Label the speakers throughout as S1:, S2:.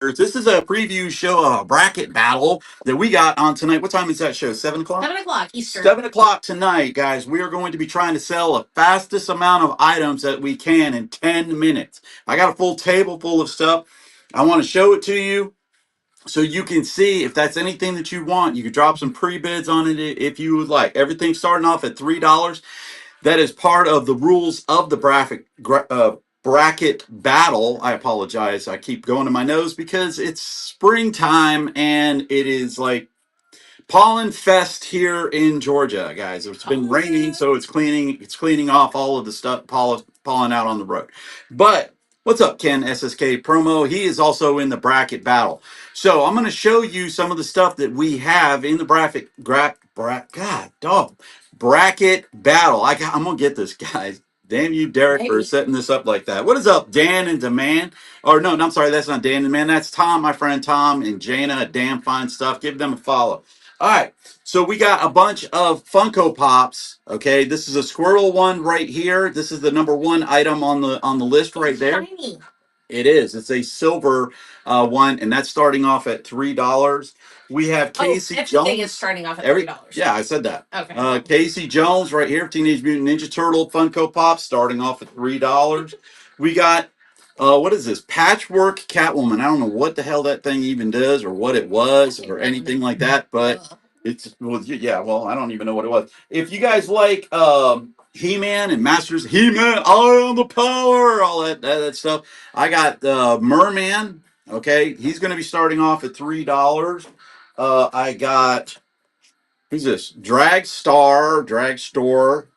S1: This is a preview show of a bracket battle that we got on tonight. What time is that show? 7 o'clock?
S2: 7 o'clock Eastern.
S1: 7 o'clock tonight, guys. We are going to be trying to sell the fastest amount of items that we can in 10 minutes. I got a full table full of stuff. I want to show it to you so you can see if that's anything that you want. You can drop some pre-bids on it if you would like. Everything starting off at $3. That is part of the rules of the bracket battle. I apologize. I keep going to my nose because it's springtime and it is like pollen fest here in Georgia, guys. It's been raining, so it's cleaning off all of the stuff, pollen out on the road. But what's up, Ken SSK Promo? He is also in the bracket battle. So I'm going to show you some of the stuff that we have in the bracket battle. I'm going to get this, guys. Damn you, Derek, for setting this up like that. What is up, Dan and Demand? Or no, I'm sorry, that's not Dan and Demand. That's Tom, my friend Tom and Jana. Damn fine stuff. Give them a follow. All right, so we got a bunch of Funko Pops. Okay, this is a Squirtle one right here. This is the number one item on the list right there.
S2: Shiny.
S1: It is. It's a silver one, and that's starting off at $3. We have Casey Jones.
S2: Everything is starting off at $3.
S1: Yeah, I said that.
S2: Okay.
S1: Casey Jones right here, Teenage Mutant Ninja Turtle Funko Pop, starting off at $3. We got what is this? Patchwork Catwoman. I don't know what the hell that thing even does, or what it was, or anything like that. But it's yeah. Well, I don't even know what it was. If you guys like He-Man and Masters He-Man, I am the power, all that stuff. I got Merman. Okay, he's going to be starting off at $3. I got, who's this? Dragstore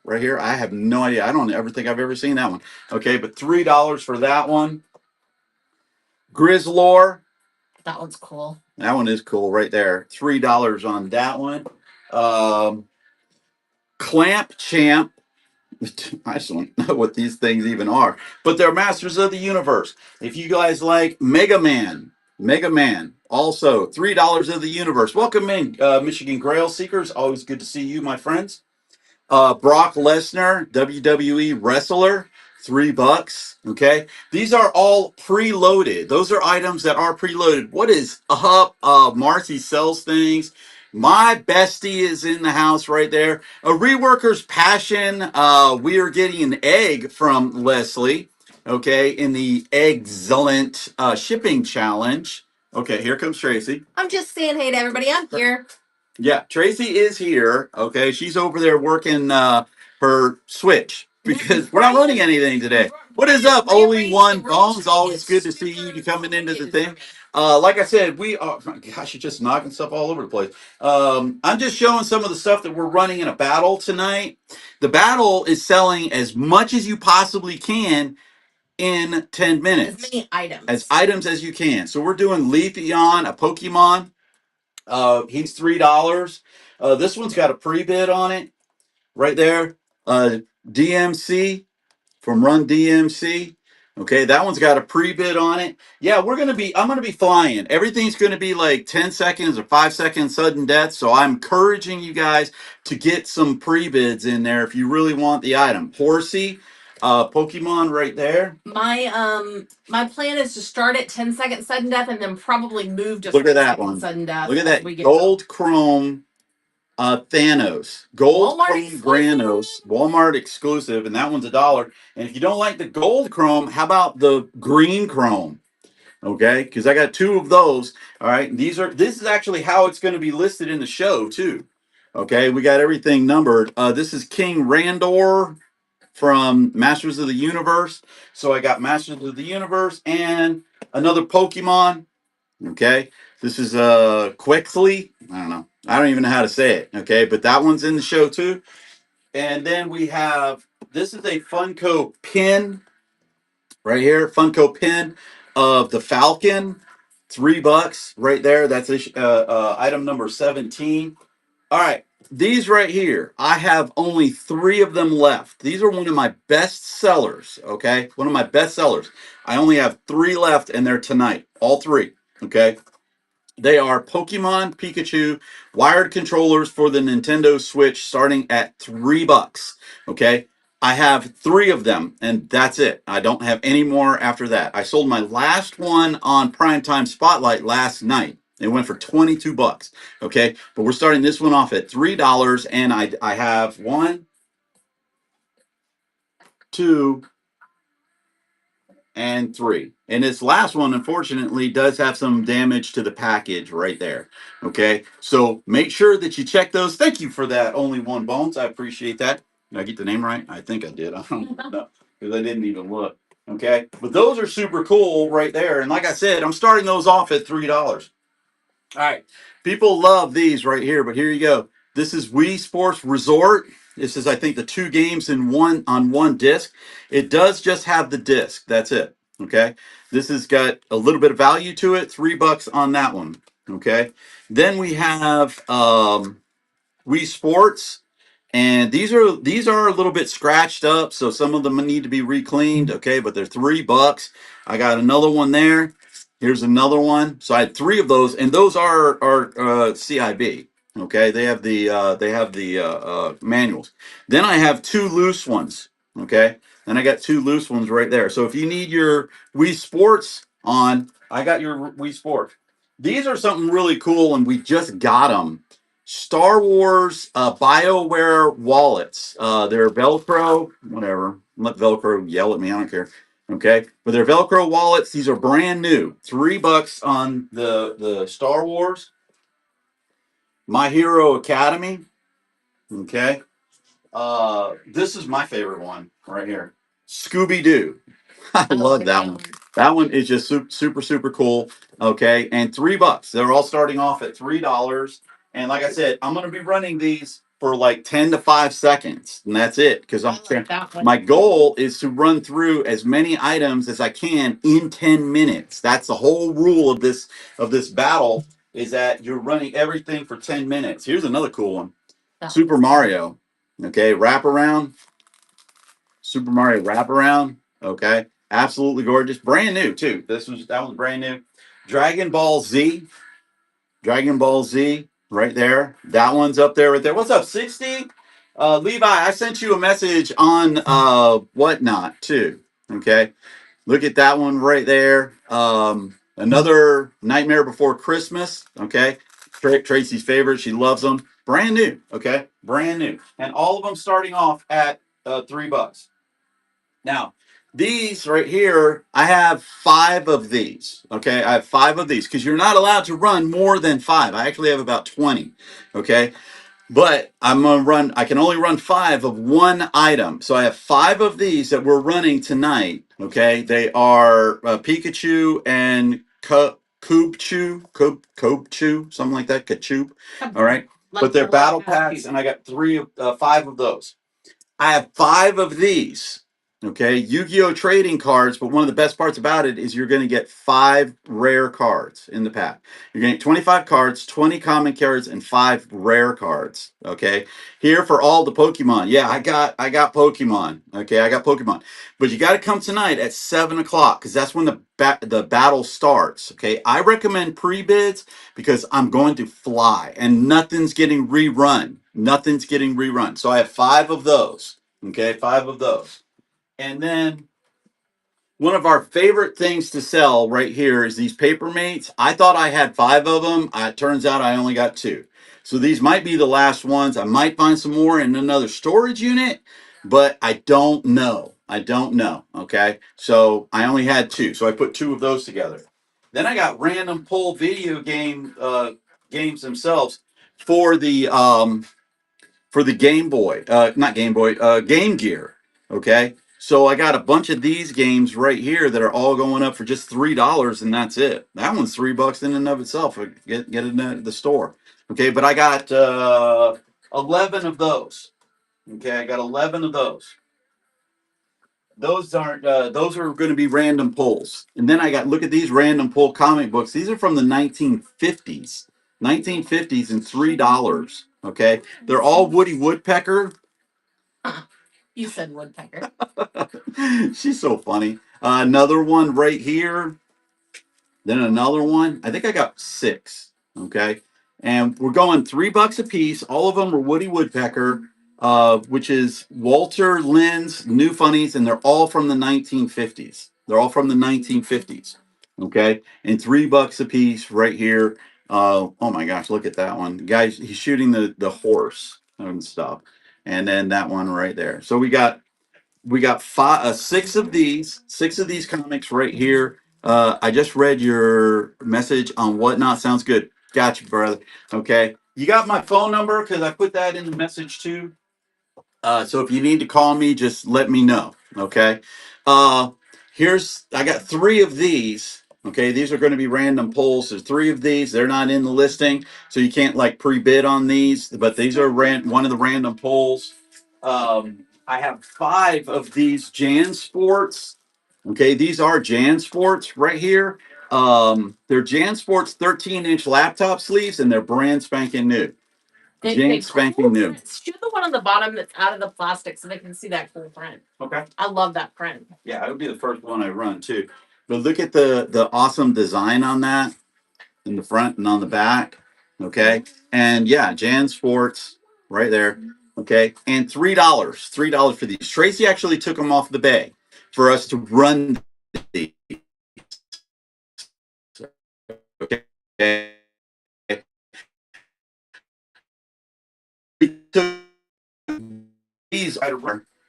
S1: right here. I have no idea. I don't ever think I've ever seen that one. Okay, but $3 for that one. Grizzlor.
S2: That one's cool.
S1: That one is cool right there. $3 on that one. Clamp Champ. I just don't know what these things even are, but they're Masters of the Universe. If you guys like Mega Man, also $3 of the Universe. Welcome in, Michigan Grail Seekers. Always good to see you, my friends. Brock Lesnar, WWE wrestler, $3. Okay, these are all preloaded. Those are items that are preloaded. What is up? Marcy sells things. My bestie is in the house right there. A reworker's passion. We are getting an egg from Leslie. Okay, in the excellent shipping challenge. Okay, here comes Tracy.
S2: I'm just saying hey to everybody. I'm here.
S1: Yeah, Tracy is here. Okay, she's over there working her Switch because we're not running anything today. What is up, Only One Bones? Always good to see you coming into the thing. Like I said, we are. My gosh, you're just knocking stuff all over the place. I'm just showing some of the stuff that we're running in a battle tonight. The battle is selling as much as you possibly can in 10 minutes.
S2: As many items.
S1: As items as you can. So we're doing Leafeon, a Pokemon. He's $3. This one's got a pre-bid on it right there. DMC from Run DMC. Okay, that one's got a pre-bid on it. Yeah, I'm gonna be flying. Everything's gonna be like 10 seconds or 5 second sudden death. So I'm encouraging you guys to get some pre-bids in there if you really want the item. Horsey, Pokemon right there.
S2: My plan is to start at 10-second sudden death and then probably move to
S1: Look at that one.
S2: Sudden death.
S1: Look at that gold chrome Thanos, gold
S2: Walmart
S1: chrome Granos, Walmart exclusive, and that one's $1. And if you don't like the gold chrome, how about the green chrome? Okay, because I got two of those. All right, this is actually how it's going to be listed in the show too. Okay, we got everything numbered. This is King Randor from Masters of the Universe. So I got Masters of the Universe and another Pokemon. Okay, this is Quexley. I don't know. I don't even know how to say it. Okay, but that one's in the show too. And then we have, this is a Funko pin right here. Funko pin of the Falcon, $3 right there. That's item number 17. All right, these right here, I have only 3 of them left. These are one of my best sellers. Okay, one of my best sellers. I only have 3 left, and they're tonight. All 3. Okay. They are Pokemon Pikachu wired controllers for the Nintendo Switch starting at $3. Okay. I have 3 of them, and that's it. I don't have any more after that. I sold my last one on Primetime Spotlight last night. It went for 22 bucks. Okay, but we're starting this one off at $3, and I have 1, 2, and 3. And this last one, unfortunately, does have some damage to the package right there. Okay, so make sure that you check those. Thank you for that. Only One Bones. I appreciate that. Did I get the name right? I think I did. I don't know because I didn't even look. Okay, but those are super cool right there. And like I said, I'm starting those off at $3. All right. People love these right here, but here you go. This is Wii Sports Resort. This is, I think, the 2 games in one on one disc. It does just have the disc. That's it. Okay. This has got a little bit of value to it. $3 on that one. Okay. Then we have Wii Sports. And these are a little bit scratched up, so some of them need to be re-cleaned. Okay, but they're $3. I got another one there. Here's another one. So I had 3 of those, and those are CIB. Okay, they have the manuals. Then I have 2 loose ones. Okay, and I got 2 loose ones right there. So if you need your Wii Sports on, I got your Wii Sports. These are something really cool, and we just got them. Star Wars BioWare wallets. They're Velcro, whatever. Let Velcro yell at me. I don't care. Okay, but they're Velcro wallets. These are brand new. $3 on the Star Wars. My Hero Academy. Okay. This is my favorite one right here. Scooby Doo. I love that one. That one is just super, super cool. Okay, and $3. They're all starting off at $3. And like I said, I'm going to be running these for like 10 to 5 seconds, and that's it. Because my goal is to run through as many items as I can in 10 minutes. That's the whole rule of this battle. Is that you're running everything for 10 minutes. Here's another cool one. Super Mario. Okay, wraparound. Super Mario wraparound. Okay, absolutely gorgeous, brand new too. That was brand new. Dragon Ball Z, Dragon Ball Z, right there. That one's up there, right there. What's up, 60? Levi, I sent you a message on Whatnot too. Okay, look at that one right there. Another Nightmare Before Christmas. Okay, Tracy's favorite. She loves them. Brand new. Okay, brand new, and all of them starting off at $3. Now, these right here, I have 5 of these. Okay, I have 5 of these because you're not allowed to run more than 5. I actually have about 20. Okay, but I can only run 5 of one item. So I have 5 of these that we're running tonight. Okay, they are Pikachu and Koopchu, something like that. Kachoop. All right, but they're battle packs, and I got 5 of those. I have 5 of these. Okay, Yu-Gi-Oh trading cards, but one of the best parts about it is you're going to get 5 rare cards in the pack. You're going to get 25 cards, 20 common cards, and 5 rare cards. Okay, here for all the Pokemon. Yeah, I got Pokemon. Okay, I got Pokemon, but you got to come tonight at 7 o'clock because that's when the battle starts. Okay, I recommend pre-bids because I'm going to fly and nothing's getting rerun. Nothing's getting rerun. So I have 5 of those. Okay, 5 of those. And then one of our favorite things to sell right here is these paper mates. I thought I had 5 of them. It turns out I only got 2. So these might be the last ones. I might find some more in another storage unit, but I don't know. I don't know. Okay. So I only had 2. So I put 2 of those together. Then I got random pull video games themselves for the Game Boy, not Game Boy, Game Gear. Okay, so I got a bunch of these games right here that are all going up for just $3, and that's it. That one's $3 in and of itself. Get it at the store. Okay, but I got 11 of those. Okay, I got 11 of those. Those aren't. Those are going to be random pulls. And then I got look at these random pull comic books. These are from the 1950s. 1950s and $3. Okay, they're all Woody Woodpecker.
S2: You said woodpecker.
S1: She's so funny. Another one right here. Then another one. I think I got 6. Okay. And we're going $3 a piece. All of them are Woody Woodpecker. which is Walter Lynn's New Funnies, and they're all from the 1950s. They're all from the 1950s. Okay, and $3 a piece right here. Oh my gosh, look at that one, guys! He's shooting the horse and stuff, and then that one right there. So we got six of these comics right here. I just read your message on Whatnot. Sounds good. Got you, brother. Okay, you got my phone number because I put that in the message too. So if you need to call me, just let me know. Okay. Uh, I got three of these. Okay, these are going to be random pulls. There's three of these. They're not in the listing, so you can't like pre-bid on these. But these are one of the random pulls. I have five of these Jan Sports. Okay, these are Jan Sports right here. They're Jan Sports 13-inch laptop sleeves, and they're brand spanking new. Jan spanking new.
S2: Shoot the one on the bottom that's out of the plastic so they can see that cool print.
S1: Okay.
S2: I love that print.
S1: Yeah, it would be the first one I run too. But look at the awesome design on that in the front and on the back. Okay. And yeah, Jan Sports right there. Okay. And $3 for these. Tracy actually took them off the bay for us to run these. Okay. We took these.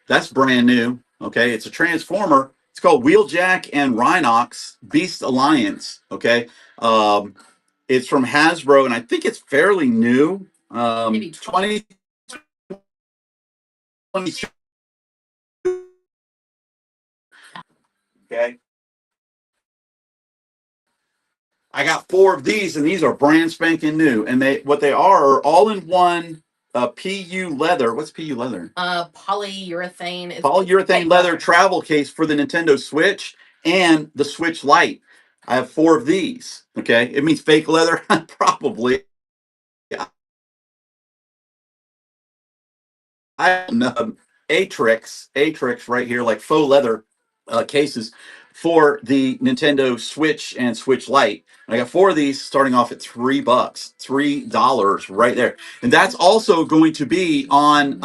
S1: That's brand new. Okay. It's a transformer. It's called Wheeljack and Rhinox Beast Alliance. Okay. It's from Hasbro, and I think it's fairly new.
S2: Maybe
S1: 2022. Okay. I got four of these, and these are brand spanking new. And what they are all in one PU leather. What's PU leather?
S2: Polyurethane. It's
S1: Polyurethane leather travel case for the Nintendo Switch and the Switch Lite. I have four of these. Okay. It means fake leather? Probably. Yeah. I have Atrix right here, like faux leather cases for the Nintendo Switch and Switch Lite. I got four of these starting off at $3 right there. And that's also going to be on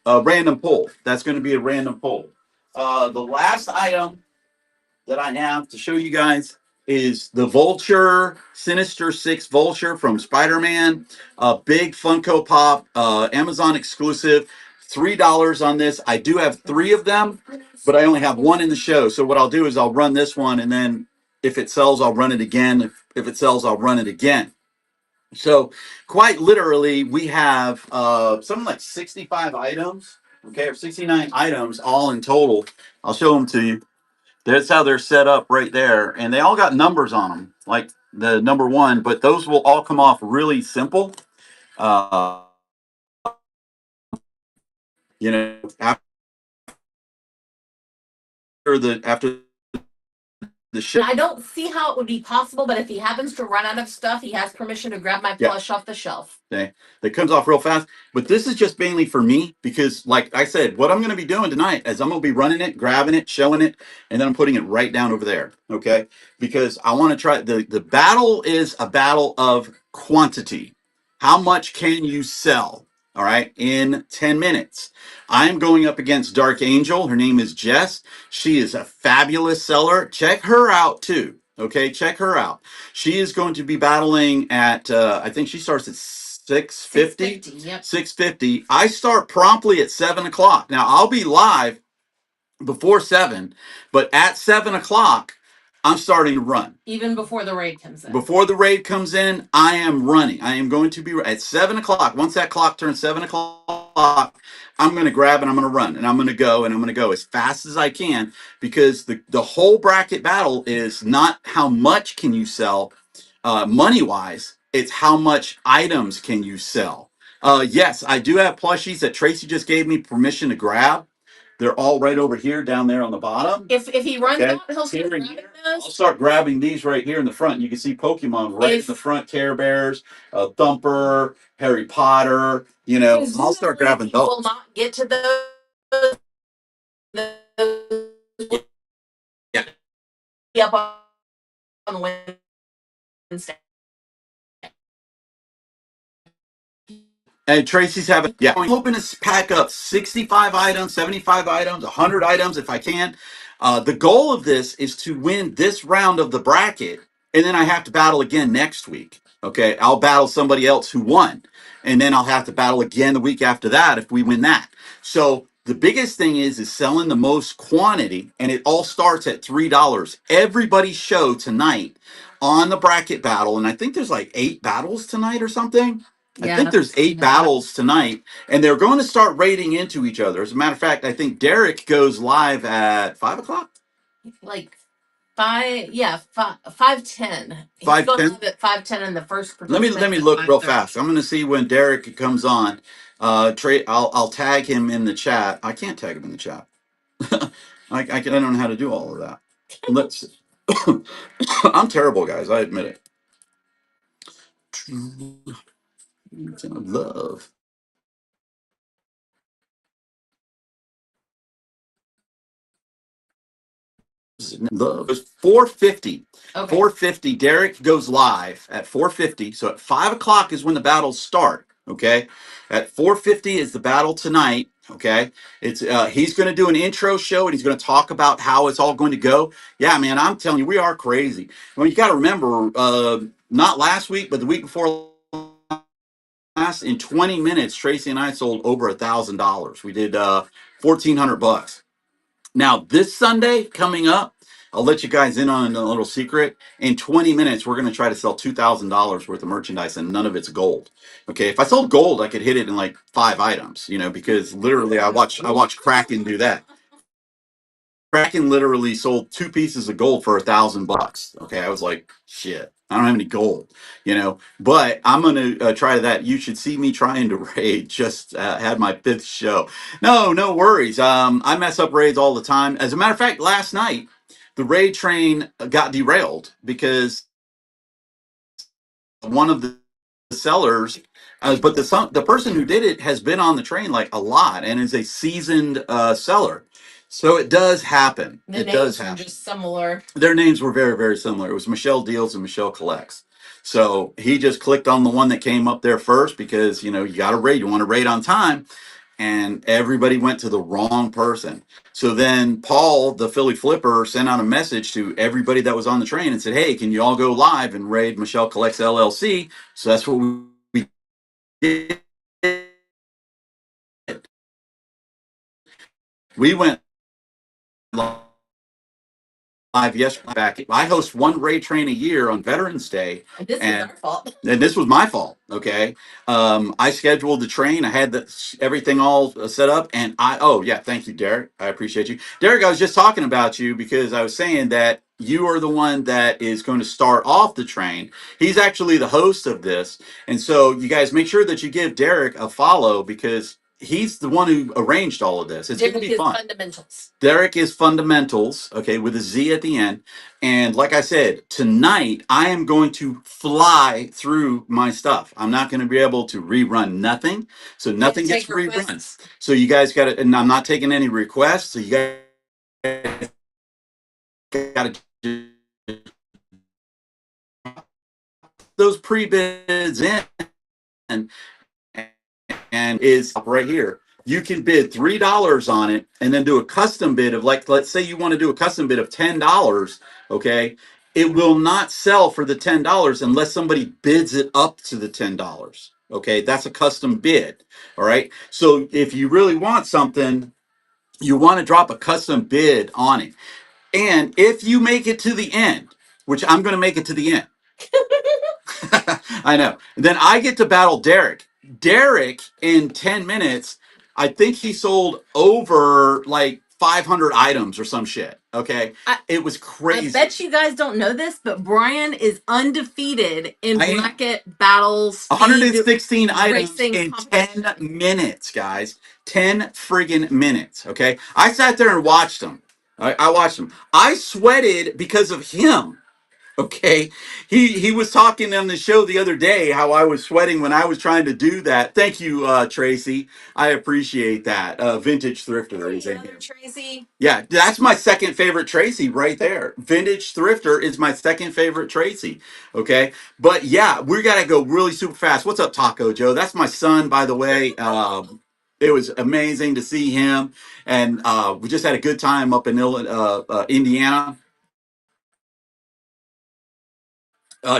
S1: a random pull. That's going to be a random pull. The last item that I have to show you guys is the Vulture Sinister Six Vulture from Spider-Man. A big Funko Pop, Amazon exclusive. $3 on this. I do have three of them, but I only have one in the show. So what I'll do is I'll run this one, and then if it sells, I'll run it again. If it sells, I'll run it again. So quite literally, we have something like 65 items, okay, or 69 items all in total. I'll show them to you. That's how they're set up right there. And they all got numbers on them, like the number one, but those will all come off really simple. Uh, after after the show.
S2: I don't see how it would be possible, but if he happens to run out of stuff, he has permission to grab my plush off the shelf.
S1: Okay. That comes off real fast. But this is just mainly for me because, like I said, what I'm going to be doing tonight is I'm going to be running it, grabbing it, showing it, and then I'm putting it right down over there. Okay. Because I want to try the battle is a battle of quantity. How much can you sell? All right. In 10 minutes. I'm going up against Dark Angel. Her name is Jess. She is a fabulous seller. Check her out too. Okay. Check her out. She is going to be battling at I think she starts at 6:50. 6:50. I start promptly at 7 o'clock. Now I'll be live before 7, but at 7 o'clock, I'm starting to run.
S2: Even before the raid comes in.
S1: Before the raid comes in, I am running. I am going to be at 7 o'clock. Once that clock turns 7 o'clock, I'm going to grab and I'm going to run and I'm going to go and I'm going to go as fast as I can because the whole bracket battle is not how much can you sell money wise, it's how much items can you sell. Yes, I do have plushies that Tracy just gave me permission to grab. They're all right over here down there on the bottom.
S2: If he runs out, he'll start grabbing
S1: I'll start grabbing these right here in the front. You can see Pokemon right in the front, Care Bears, Thumper, Harry Potter. I'll start grabbing those.
S2: Will not get to those.
S1: Yeah.
S2: Up on Wednesday.
S1: And Tracy's having, yeah, I'm hoping to pack up 65 items, 75 items, 100 items if I can. The goal of this is to win this round of the bracket, and then I have to battle again next week. Okay, I'll battle somebody else who won, and then I'll have to battle again the week after that if we win that. So the biggest thing is selling the most quantity, and it all starts at $3. Everybody's show tonight on the bracket battle, and I think there's like 8 battles tonight or something. I think there's 8 battles tonight, and they're going to start raiding into each other. As a matter of fact, I think Derek goes live at 5 o'clock.
S2: Like 5:10. He's
S1: 5:10?
S2: going live at 5:10 in the first.
S1: Let me look real fast. I'm going to see when Derek comes on. I'll tag him in the chat. I can't tag him in the chat. I don't know how to do all of that. Let's. I'm terrible, guys. I admit it. Love. Love. It's 4:50. Okay. 4:50. Derek goes live at 4:50. So at 5 o'clock is when the battles start. Okay. At 4:50 is the battle tonight. Okay. It's he's going to do an intro show and he's going to talk about how it's all going to go. Yeah, man, I'm telling you, we are crazy. Well, you got to remember, not last week, but the week before last, in 20 minutes, Tracy and I sold over $1,000. We did $1,400. Now, this Sunday coming up, I'll let you guys in on a little secret. In 20 minutes, we're going to try to sell $2,000 worth of merchandise, and none of it's gold. Okay, if I sold gold, I could hit it in like 5 items, because literally I watch Kraken do that. Kraken literally sold 2 pieces of gold for $1,000. Okay, I was like, shit, I don't have any gold, But I'm gonna try that. You should see me trying to raid. Just had my 5th show. No worries. I mess up raids all the time. As a matter of fact, last night the raid train got derailed because one of the sellers, but the person who did it has been on the train like a lot and is a seasoned seller. So it does happen. It does happen. Just similar. Their names were very, very similar. It was Michelle Deals and Michelle Collects. So he just clicked on the one that came up there first because you got to raid. You want to raid on time, and everybody went to the wrong person. So then Paul, the Philly Flipper, sent out a message to everybody that was on the train and said, "Hey, can you all go live and raid Michelle Collects LLC?" So that's what we did. We went live yesterday. Back, I host one raid train a year on Veterans Day, and this was our fault. And this was my fault. Okay, I scheduled the train. I had everything all set up, and thank you, Derek. I appreciate you, Derek. I was just talking about you because I was saying that you are the one that is going to start off the train. He's actually the host of this, and so you guys make sure that you give Derek a follow because he's the one who arranged all of this. It's going to be fun. Fundamentals. Derek is Fundamentals, okay, with a Z at the end. And like I said, tonight I am going to fly through my stuff. I'm not going to be able to rerun nothing. So nothing gets rerun. So you guys got to, and I'm not taking any requests. So you guys got to those pre-bids in. And is right here. You can bid $3 on it and then do a custom bid of let's say you want to do a custom bid of $10. Okay, it will not sell for the $10 unless somebody bids it up to the $10. Okay, that's a custom bid. All right, so if you really want something, you want to drop a custom bid on it, and if you make it to the end, which I'm going to make it to the end. I know. Then I get to battle Derek. Derek, in 10 minutes, I think he sold over like 500 items or some shit. Okay. It was crazy. I bet you guys don't know this, but Brian is undefeated in bracket battles. 116 items in 10 minutes, guys. 10 friggin' minutes. Okay. I sat there and watched him. I watched him. I sweated because of him. Okay, he was talking on the show the other day how I was sweating when I was trying to do that. Thank you, Tracy. I appreciate that. Vintage Thrifter is in here.
S2: Tracy.
S1: Yeah, that's my second favorite Tracy right there. Vintage Thrifter is my second favorite Tracy. Okay, but yeah, we gotta go really super fast. What's up, Taco Joe? That's my son, by the way. It was amazing to see him, and we just had a good time up in Indiana.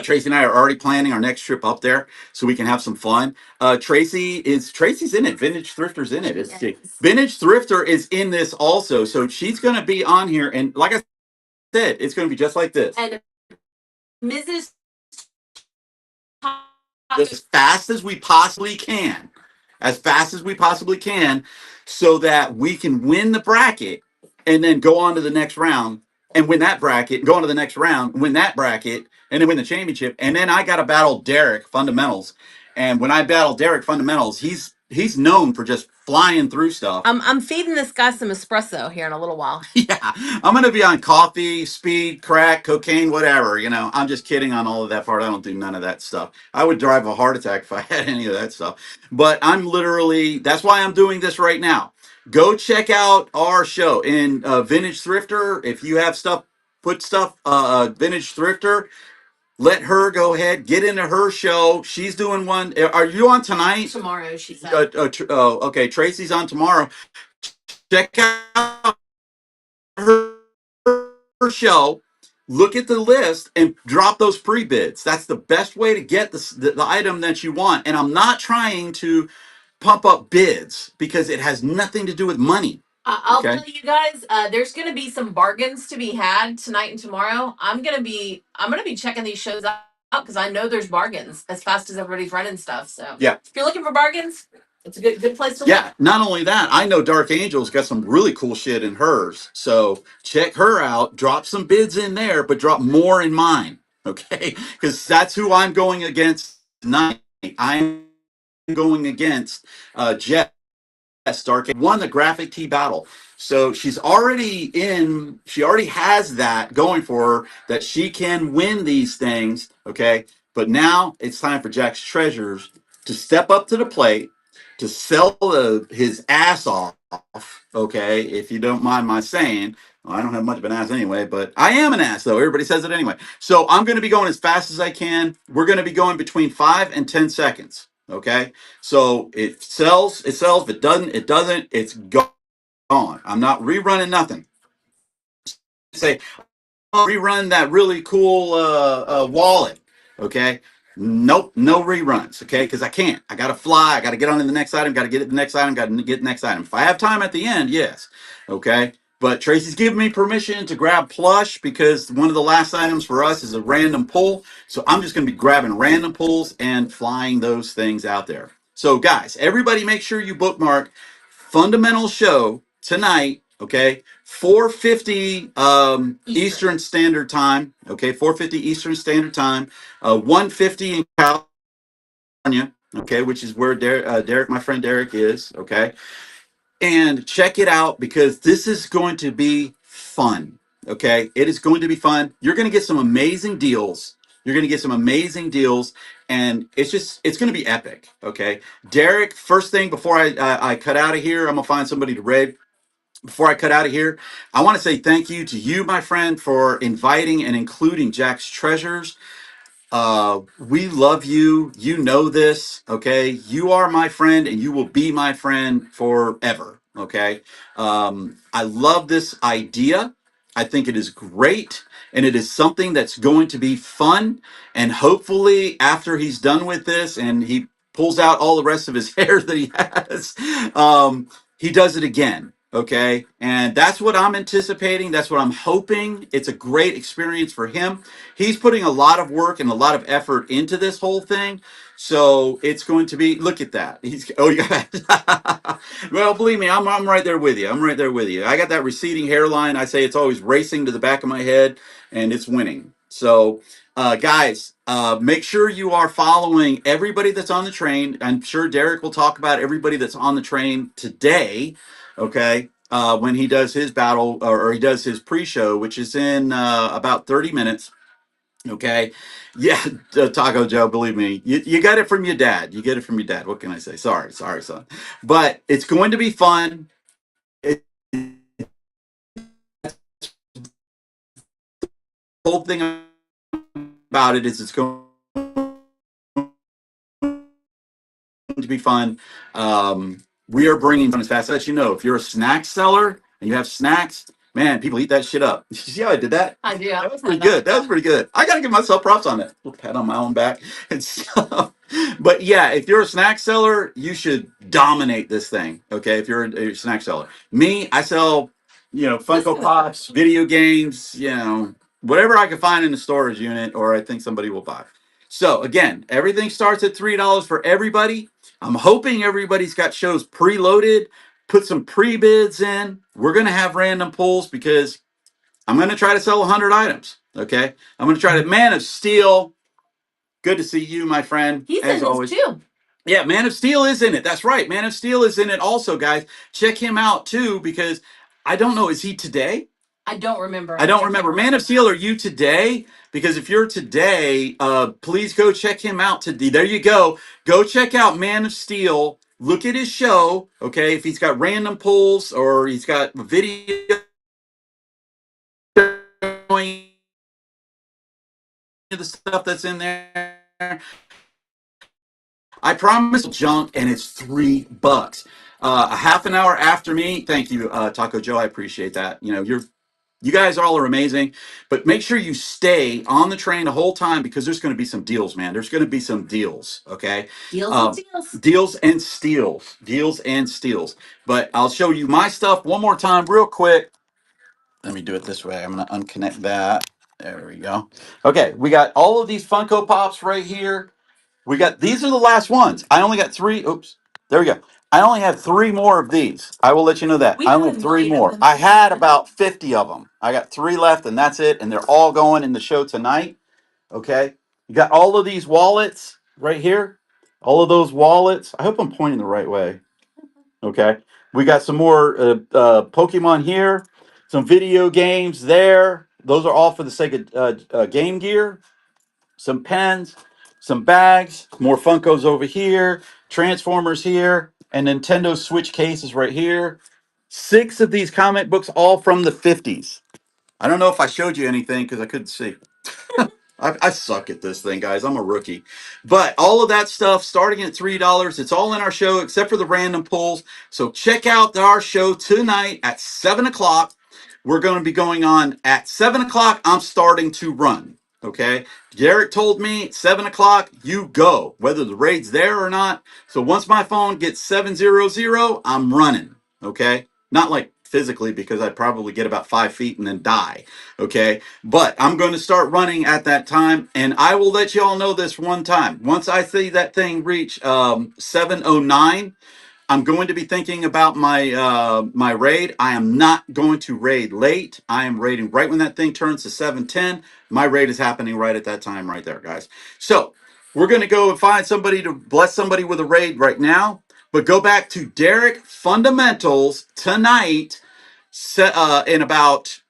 S1: Tracy and I are already planning our next trip up there so we can have some fun. Tracy's in it. Vintage Thrifter's in it.
S2: Yes.
S1: Vintage Thrifter is in this also, so she's going to be on here. And like I said, it's going to be just like this.
S2: And Mrs.
S1: As fast as we possibly can, as fast as we possibly can, so that we can win the bracket and then go on to the next round and win that bracket, go on to the next round, win that bracket, and then win the championship. And then I got to battle Derek Fundamentals. And when I battle Derek Fundamentals, he's known for just flying through stuff.
S2: I'm feeding this guy some espresso here in a little while.
S1: Yeah, I'm gonna be on coffee, speed, crack, cocaine, whatever. You know, I'm just kidding on all of that part. I don't do none of that stuff. I would drive a heart attack if I had any of that stuff. But I'm literally, that's why I'm doing this right now. Go check out our show in Vintage Thrifter. If you have stuff, put stuff, Vintage Thrifter. Let her go ahead, get into her show. She's doing one. Are you on tonight?
S2: Tomorrow, she said.
S1: Okay, Tracy's on tomorrow. Check out her show, look at the list and drop those pre-bids. That's the best way to get the item that you want. And I'm not trying to pump up bids because it has nothing to do with money.
S2: I'll tell you guys, there's gonna be some bargains to be had tonight and tomorrow. I'm gonna be checking these shows out because I know there's bargains as fast as everybody's running stuff. So
S1: yeah,
S2: if you're looking for bargains, it's a good place to look.
S1: Yeah, not only that, I know Dark Angel's got some really cool shit in hers. So check her out, drop some bids in there, but drop more in mine. Okay? Because that's who I'm going against tonight. I'm going against Jeff. Stark won the graphic tee battle. So she already has that going for her that she can win these things. Okay. But now it's time for Jack's Treasures to step up to the plate, to sell his ass off. Okay. If you don't mind my saying, well, I don't have much of an ass anyway, but I am an ass though. Everybody says it anyway. So I'm going to be going as fast as I can. We're going to be going between 5 and 10 seconds. Okay. So it sells. If it doesn't, it doesn't. It's gone. I'm not rerunning nothing. Say, rerun that really cool wallet. Okay. Nope, no reruns. Okay, because I can't. I gotta fly. I gotta get on to the next item. Got to get it the next item. Got to get the next item. If I have time at the end, yes. Okay. But Tracy's giving me permission to grab plush because one of the last items for us is a random pull. So I'm just going to be grabbing random pulls and flying those things out there. So guys, everybody make sure you bookmark Fundamental Show tonight, okay? 4:50 Eastern Standard Time, okay? 4:50 Eastern Standard Time, 1:50 in California, okay, which is where Derek, my friend Derek is, okay? And check it out because this is going to be fun. Okay. It is going to be fun. You're going to get some amazing deals. You're going to get some amazing deals. And it's going to be epic. Okay. Derek, first thing before I cut out of here, I'm going to find somebody to raid. Before I cut out of here, I want to say thank you to you, my friend, for inviting and including Jack's Treasures. We love you. You know this, okay? You are my friend and you will be my friend forever, okay? I love this idea. I think it is great and it is something that's going to be fun. And hopefully, after he's done with this and he pulls out all the rest of his hair that he has, he does it again. Okay. And that's what I'm anticipating. That's what I'm hoping. It's a great experience for him. He's putting a lot of work and a lot of effort into this whole thing. So it's going to be, look at that. Yeah. Well, believe me, I'm right there with you. I'm right there with you. I got that receding hairline. I say it's always racing to the back of my head and it's winning. So, guys, make sure you are following everybody that's on the train. I'm sure Derek will talk about everybody that's on the train today. Okay. When he does his battle or he does his pre-show, which is in about 30 minutes. Okay. Yeah, Taco Joe, believe me, you got it from your dad. You get it from your dad. What can I say? Sorry, son. But it's going to be fun. It, the whole thing about it is it's going to be fun. We are bringing fun as fast as you know. If you're a snack seller and you have snacks, man, people eat that shit up. You see how I did that?
S2: I do.
S1: That was pretty good. That was pretty good. I got to give myself props on that. A little pat on my own back and stuff. But yeah, if you're a snack seller, you should dominate this thing. Okay, if you're a snack seller, me, I sell, Funko Pops, video games, whatever I can find in the storage unit, or I think somebody will buy. So again, everything starts at $3 for everybody. I'm hoping everybody's got shows preloaded. Put some pre bids in. We're gonna have random pulls because I'm going to try to sell 100 items. Okay. I'm going to try to. Man of Steel. Good to see you, my friend.
S2: He's
S1: as
S2: in
S1: always.
S2: this too.
S1: Yeah, Man of Steel is in it. That's right. Man of Steel is in it also, guys. Check him out too because I don't know. Is he today?
S2: I don't remember.
S1: I don't remember. Man of Steel, are you today? Because if you're today, please go check him out today. There you go. Go check out Man of Steel. Look at his show. Okay. If he's got random pulls or he's got video the stuff that's in there. I promise junk, and it's $3. A half an hour after me. Thank you, Taco Joe. I appreciate that. You guys all are amazing, but make sure you stay on the train the whole time because there's going to be some deals, man. There's going to be some deals. Okay, deals and steals. But I'll show you my stuff one more time, real quick. Let me do it this way. I'm going to unconnect that. There we go. Okay, we got all of these Funko Pops right here. These are the last ones. I only got 3. Oops. There we go. I only have 3 more of these. I will let you know that. I only have 3 more. I had about 50 of them. I got 3 left and that's it. And they're all going in the show tonight. Okay. You got all of these wallets right here. All of those wallets. I hope I'm pointing the right way. Okay. We got some more Pokemon here. Some video games there. Those are all for the sake of Game Gear. Some pens, some bags, more Funkos over here, Transformers here, and Nintendo Switch cases right here. 6 of these comic books, all from the 50s. I don't know if I showed you anything because I couldn't see. I suck at this thing, guys. I'm a rookie. But all of that stuff starting at $3. It's all in our show except for the random pulls. So check out our show tonight at 7 o'clock. We're going to be going on at 7 o'clock. I'm starting to run. Okay. Garrett told me 7 o'clock, you go, whether the raid's there or not. So once my phone gets 700, I'm running. Okay. Not like physically because I'd probably get about 5 feet and then die. Okay. But I'm going to start running at that time. And I will let you all know this one time. Once I see that thing reach 709, I'm going to be thinking about my raid. I am not going to raid late. I am raiding right when that thing turns to 710. My raid is happening right at that time right there, guys. So we're going to go and find somebody to bless somebody with a raid right now. But go back to Derek Fundamentals tonight in about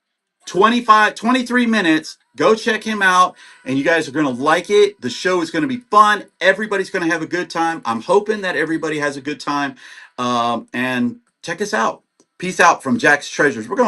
S1: 23 minutes. Go check him out, and you guys are going to like it. The show is going to be fun. Everybody's going to have a good time. I'm hoping that everybody has a good time. And check us out. Peace out from Jack's Treasures. We're going